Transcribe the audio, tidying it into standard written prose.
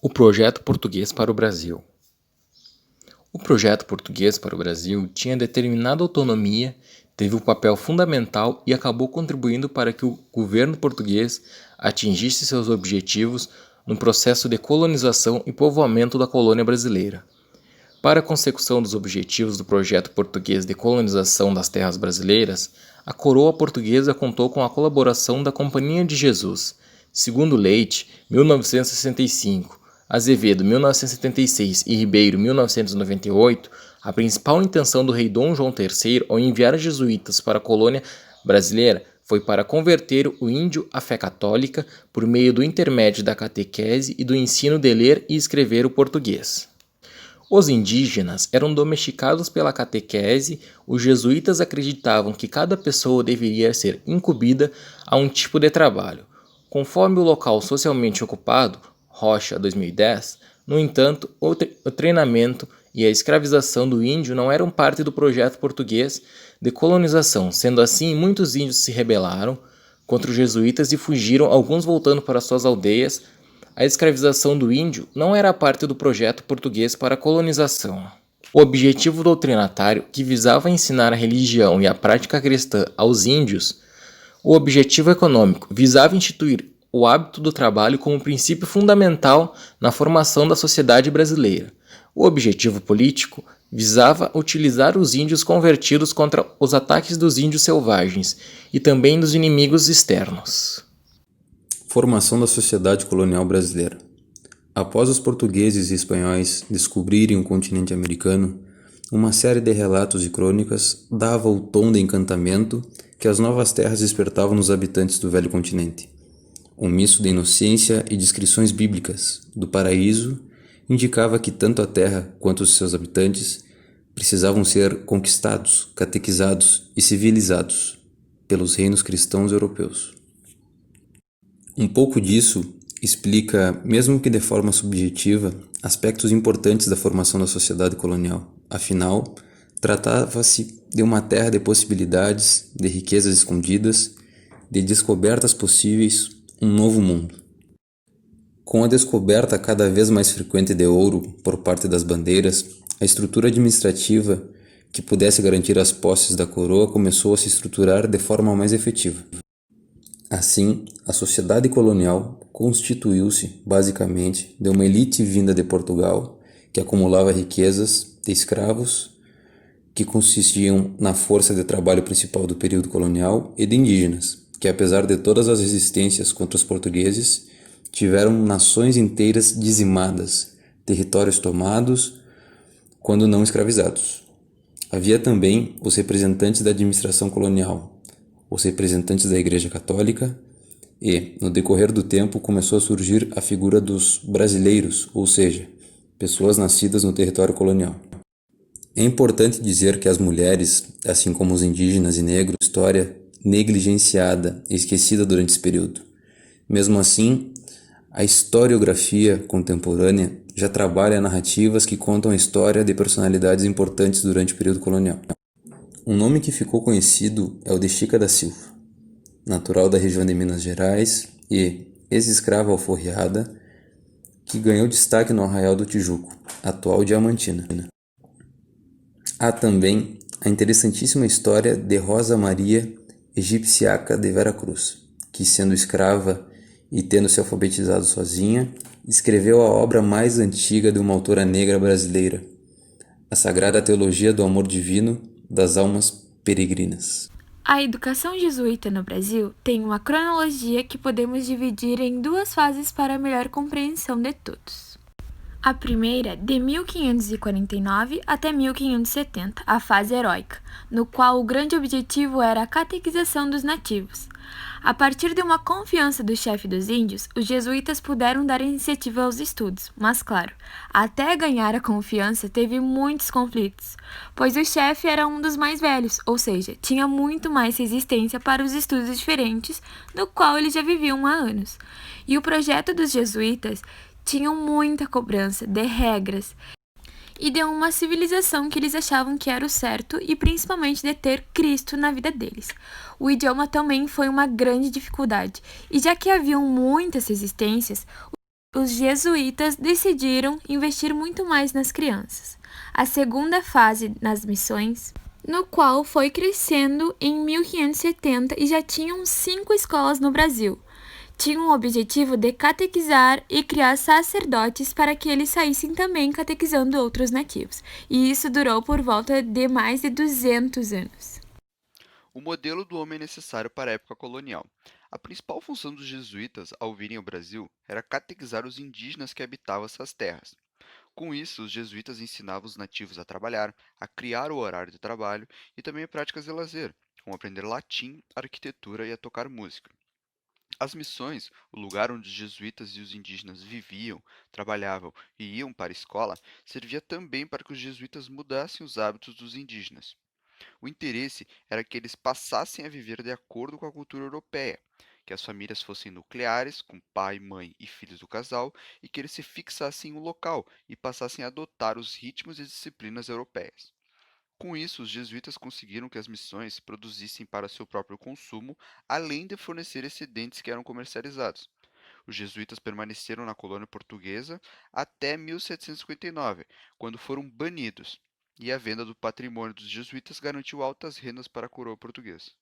O projeto português para o Brasil. O projeto português para o Brasil tinha determinada autonomia, teve um papel fundamental e acabou contribuindo para que o governo português atingisse seus objetivos no processo de colonização e povoamento da colônia brasileira. Para a consecução dos objetivos do projeto português de colonização das terras brasileiras, a coroa portuguesa contou com a colaboração da Companhia de Jesus, segundo Leite, 1965, Azevedo, 1976 e Ribeiro, 1998, a principal intenção do rei Dom João III ao enviar jesuítas para a colônia brasileira foi para converter o índio à fé católica por meio do intermédio da catequese e do ensino de ler e escrever o português. Os indígenas eram domesticados pela catequese, os jesuítas acreditavam que cada pessoa deveria ser incumbida a um tipo de trabalho, conforme o local socialmente ocupado, Rocha 2010, no entanto, o treinamento e a escravização do índio não eram parte do projeto português de colonização. Sendo assim, muitos índios se rebelaram contra os jesuítas e fugiram, alguns voltando para suas aldeias. A escravização do índio não era parte do projeto português para a colonização. O objetivo doutrinatário, que visava ensinar a religião e a prática cristã aos índios, o objetivo econômico visava instituir o hábito do trabalho como princípio fundamental na formação da sociedade brasileira. O objetivo político visava utilizar os índios convertidos contra os ataques dos índios selvagens e também dos inimigos externos. Formação da sociedade colonial brasileira. Após os portugueses e espanhóis descobrirem o continente americano, uma série de relatos e crônicas dava o tom de encantamento que as novas terras despertavam nos habitantes do velho continente. Um misto de inocência e descrições bíblicas do paraíso indicava que tanto a terra quanto os seus habitantes precisavam ser conquistados, catequizados e civilizados pelos reinos cristãos europeus. Um pouco disso explica, mesmo que de forma subjetiva, aspectos importantes da formação da sociedade colonial. Afinal, tratava-se de uma terra de possibilidades, de riquezas escondidas, de descobertas possíveis, um novo mundo. Com a descoberta cada vez mais frequente de ouro por parte das bandeiras, a estrutura administrativa que pudesse garantir as posses da coroa começou a se estruturar de forma mais efetiva. Assim, a sociedade colonial constituiu-se, basicamente, de uma elite vinda de Portugal, que acumulava riquezas de escravos, que consistiam na força de trabalho principal do período colonial, e de indígenas, que apesar de todas as resistências contra os portugueses, tiveram nações inteiras dizimadas, territórios tomados, quando não escravizados. Havia também os representantes da administração colonial, os representantes da Igreja Católica e, no decorrer do tempo, começou a surgir a figura dos brasileiros, ou seja, pessoas nascidas no território colonial. É importante dizer que as mulheres, assim como os indígenas e negros, história negligenciada e esquecida durante esse período. Mesmo assim, a historiografia contemporânea já trabalha narrativas que contam a história de personalidades importantes durante o período colonial. Um nome que ficou conhecido é o de Chica da Silva, natural da região de Minas Gerais e ex-escrava alforriada, que ganhou destaque no Arraial do Tijuco, atual Diamantina. Há também a interessantíssima história de Rosa Maria Egipciaca de Vera Cruz, que, sendo escrava e tendo se alfabetizado sozinha, escreveu a obra mais antiga de uma autora negra brasileira, a Sagrada Teologia do Amor Divino das Almas Peregrinas. A educação jesuíta no Brasil tem uma cronologia que podemos dividir em duas fases para melhor compreensão de todos. A primeira, de 1549 até 1570, a fase heróica, no qual o grande objetivo era a catequização dos nativos. A partir de uma confiança do chefe dos índios, os jesuítas puderam dar iniciativa aos estudos, mas claro, até ganhar a confiança teve muitos conflitos, pois o chefe era um dos mais velhos, ou seja, tinha muito mais resistência para os estudos diferentes do qual eles já viviam há anos. E o projeto dos jesuítas tinha muita cobrança de regras e de uma civilização que eles achavam que era o certo e principalmente de ter Cristo na vida deles. O idioma também foi uma grande dificuldade, e já que haviam muitas resistências, os jesuítas decidiram investir muito mais nas crianças. A segunda fase nas missões, no qual foi crescendo em 1570 e já tinham 5 escolas no Brasil. Tinha o objetivo de catequizar e criar sacerdotes para que eles saíssem também catequizando outros nativos. E isso durou por volta de mais de 200 anos. O modelo do homem necessário para a época colonial. A principal função dos jesuítas ao virem ao Brasil era catequizar os indígenas que habitavam essas terras. Com isso, os jesuítas ensinavam os nativos a trabalhar, a criar o horário de trabalho e também práticas de lazer, como aprender latim, arquitetura e a tocar música. As missões, o lugar onde os jesuítas e os indígenas viviam, trabalhavam e iam para a escola, servia também para que os jesuítas mudassem os hábitos dos indígenas. O interesse era que eles passassem a viver de acordo com a cultura europeia, que as famílias fossem nucleares, com pai, mãe e filhos do casal, e que eles se fixassem em um local e passassem a adotar os ritmos e disciplinas europeias. Com isso, os jesuítas conseguiram que as missões produzissem para seu próprio consumo, além de fornecer excedentes que eram comercializados. Os jesuítas permaneceram na colônia portuguesa até 1759, quando foram banidos, e a venda do patrimônio dos jesuítas garantiu altas rendas para a coroa portuguesa.